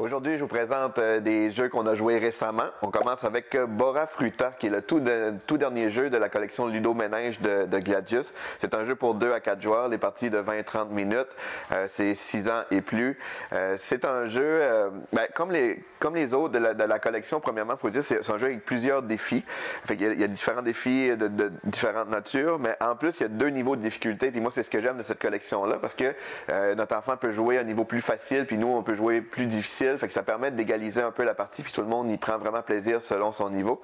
Aujourd'hui, je vous présente des jeux qu'on a joués récemment. On commence avec Bora Fruta, qui est le tout dernier jeu de la collection Ludo Ménage de Gladius. C'est un jeu pour 2 à 4 joueurs, les parties de 20-30 minutes. C'est 6 ans et plus. C'est un jeu, comme les autres de la collection, premièrement, il faut dire c'est un jeu avec plusieurs défis. Il y a différents défis de différentes natures, mais en plus, il y a 2 niveaux de difficulté. Puis moi, c'est ce que j'aime de cette collection-là, parce que notre enfant peut jouer à un niveau plus facile, puis nous, on peut jouer plus difficile. Fait que ça permet d'égaliser un peu la partie, puis tout le monde y prend vraiment plaisir selon son niveau.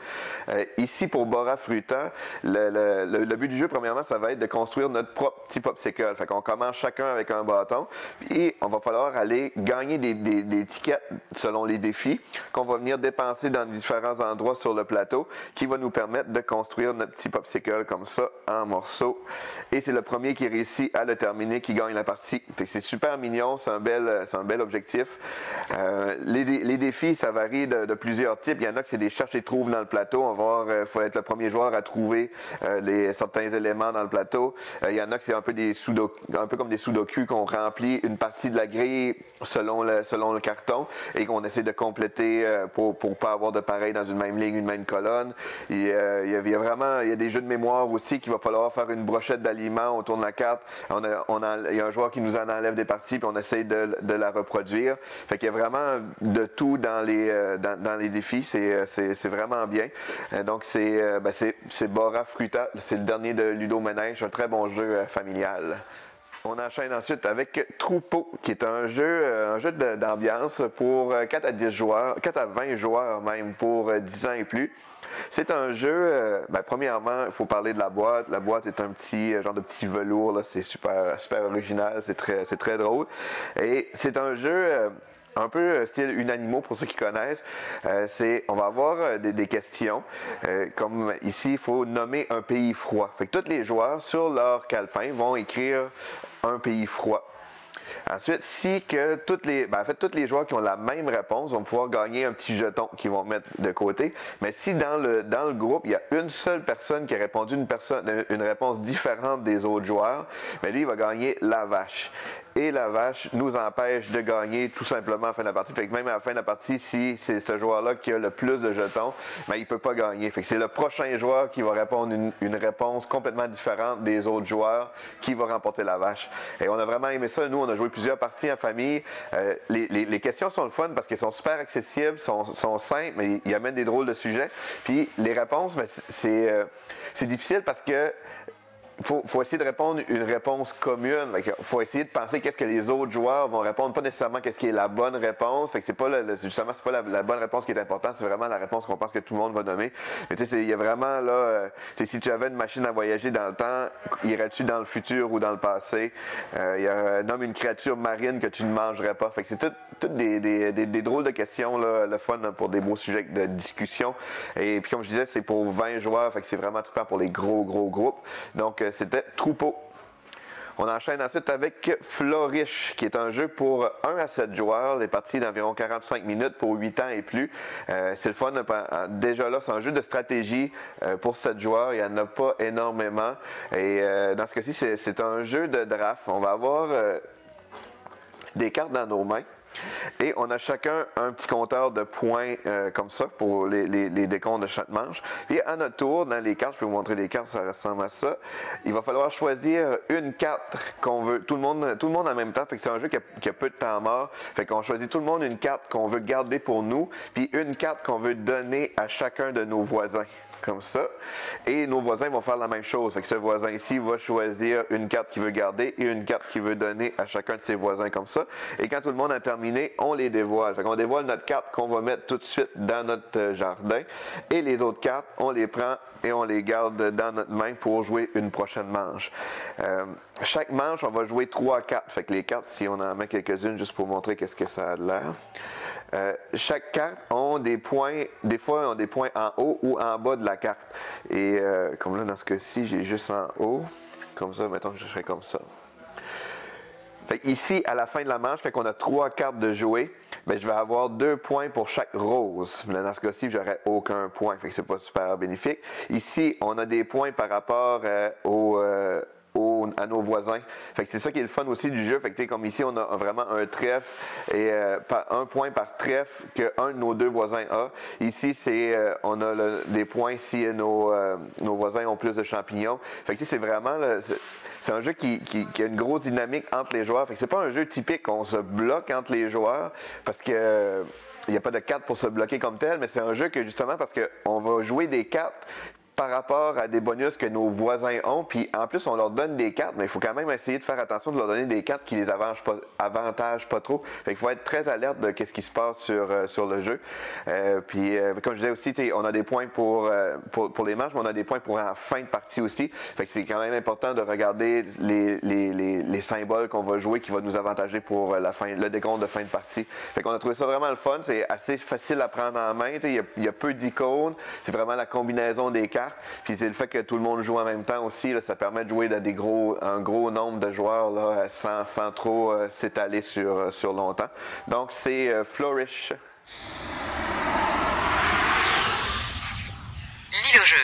Ici, pour Bora Fruta, le but du jeu, premièrement, ça va être de construire notre propre petit popsicle. Fait qu'on commence chacun avec un bâton, et on va falloir aller gagner des tickets selon les défis qu'on va venir dépenser dans différents endroits sur le plateau, qui va nous permettre de construire notre petit popsicle comme ça, en morceaux. Et c'est le premier qui réussit à le terminer qui gagne la partie. Fait que c'est super mignon, c'est un bel objectif. Les défis, ça varie de plusieurs types. Il y en a que c'est des cherche et trouve dans le plateau. On va voir, faut être le premier joueur à trouver certains éléments dans le plateau. Il y en a que c'est un peu comme des sudoku qu'on remplit une partie de la grille selon le carton et qu'on essaie de compléter pour pas avoir de pareil dans une même ligne, une même colonne. Il y a des jeux de mémoire aussi qu'il va falloir faire une brochette d'aliments autour de la carte. Il y a un joueur qui nous en enlève des parties puis on essaie de la reproduire. Fait qu'il y a vraiment de tout dans les défis, c'est vraiment bien. Donc c'est Bora Fruta, c'est le dernier de Ludo Ménage, un très bon jeu familial. On enchaîne ensuite avec Troupeau, qui est un jeu d'ambiance pour 4 à 10 joueurs, 4 à 20 joueurs même, pour 10 ans et plus. C'est un jeu, premièrement, il faut parler de la boîte. La boîte est un petit genre de petit velours, c'est super original, c'est très drôle. Et c'est un jeu un peu style Unanimo pour ceux qui connaissent. On va avoir des questions. Comme ici, il faut nommer un pays froid. Fait que tous les joueurs sur leur calepin vont écrire un pays froid. Ensuite, tous les joueurs qui ont la même réponse vont pouvoir gagner un petit jeton qu'ils vont mettre de côté. Mais si dans le groupe, il y a une seule personne qui a répondu une réponse différente des autres joueurs, mais lui, il va gagner la vache. Et la vache nous empêche de gagner tout simplement à la fin de la partie. Fait que même à la fin de la partie, si c'est ce joueur-là qui a le plus de jetons, il ne peut pas gagner. Fait que c'est le prochain joueur qui va répondre une réponse complètement différente des autres joueurs qui va remporter la vache. Et on a vraiment aimé ça. Nous, on a joué plusieurs parties en famille. Les questions sont le fun parce qu'elles sont super accessibles, sont simples, mais ils amènent des drôles de sujets. Puis les réponses, c'est difficile parce que faut essayer de répondre une réponse commune. Il faut essayer de penser qu'est-ce que les autres joueurs vont répondre, pas nécessairement qu'est-ce qui est la bonne réponse. Fait que c'est pas la bonne réponse qui est importante, c'est vraiment la réponse qu'on pense que tout le monde va nommer. Mais tu sais, il y a vraiment là, si tu avais une machine à voyager dans le temps, irais-tu dans le futur ou dans le passé? Nomme une créature marine que tu ne mangerais pas. Fait que c'est toutes des drôles de questions, là, le fun pour des beaux sujets de discussion. Et puis comme je disais, c'est pour 20 joueurs, fait que c'est vraiment trippant pour les gros groupes. Donc c'était Troupeau. On enchaîne ensuite avec Flourish, qui est un jeu pour 1 à 7 joueurs, les parties d'environ 45 minutes pour 8 ans et plus. C'est le fun. Déjà là, c'est un jeu de stratégie pour 7 joueurs. Il n'y en a pas énormément. Et dans ce cas-ci, c'est un jeu de draft. On va avoir des cartes dans nos mains. Et on a chacun un petit compteur de points comme ça pour les décomptes de chaque manche. Puis à notre tour, dans les cartes, je peux vous montrer les cartes, ça ressemble à ça. Il va falloir choisir une carte qu'on veut, tout le monde en même temps. Fait que c'est un jeu qui a peu de temps mort. Fait qu'on choisit tout le monde une carte qu'on veut garder pour nous, puis une carte qu'on veut donner à chacun de nos voisins. Comme ça. Et nos voisins vont faire la même chose. Fait que ce voisin ici va choisir une carte qu'il veut garder et une carte qu'il veut donner à chacun de ses voisins comme ça. Et quand tout le monde a terminé, on les dévoile. Fait qu'on dévoile notre carte qu'on va mettre tout de suite dans notre jardin. Et les autres cartes, on les prend et on les garde dans notre main pour jouer une prochaine manche. Chaque manche, on va jouer 3 cartes. Fait que les cartes, si on en met quelques-unes, juste pour montrer qu'est-ce que ça a de l'air. Chaque carte ont des points, des fois ont des points en haut ou en bas de la carte. Et comme là, dans ce cas-ci, j'ai juste en haut. Comme ça, mettons que je ferais comme ça. Fait ici, à la fin de la manche, quand on a 3 cartes de jouer, je vais avoir 2 points pour chaque rose. Là, dans ce cas-ci, j'aurais aucun point. Fait que c'est pas super bénéfique. Ici, on a des points par rapport aux à nos voisins. Fait que c'est ça qui est le fun aussi du jeu. Fait que comme ici, on a vraiment un trèfle et un point par trèfle qu'un de nos deux voisins a. Ici, on a des points si nos voisins ont plus de champignons. Fait que c'est vraiment c'est un jeu qui a une grosse dynamique entre les joueurs. Fait que c'est pas un jeu typique, on se bloque entre les joueurs parce que il n'y a pas de cartes pour se bloquer comme tel, mais c'est un jeu que justement parce qu'on va jouer des cartes par rapport à des bonus que nos voisins ont, puis en plus on leur donne des cartes, mais il faut quand même essayer de faire attention de leur donner des cartes qui les avantagent pas trop. Fait qu'il faut être très alerte de ce qui se passe sur le jeu. Puis comme je disais aussi, on a des points pour les matchs, mais on a des points pour en fin de partie aussi. Fait que c'est quand même important de regarder les symboles qu'on va jouer qui vont nous avantager pour le décompte de fin de partie. Fait qu'on a trouvé ça vraiment le fun, c'est assez facile à prendre en main, il y a peu d'icônes, c'est vraiment la combinaison des cartes. Puis c'est le fait que tout le monde joue en même temps aussi, là, ça permet de jouer à un gros nombre de joueurs là, sans trop s'étaler sur longtemps. Donc c'est Flourish. L'île au jeu.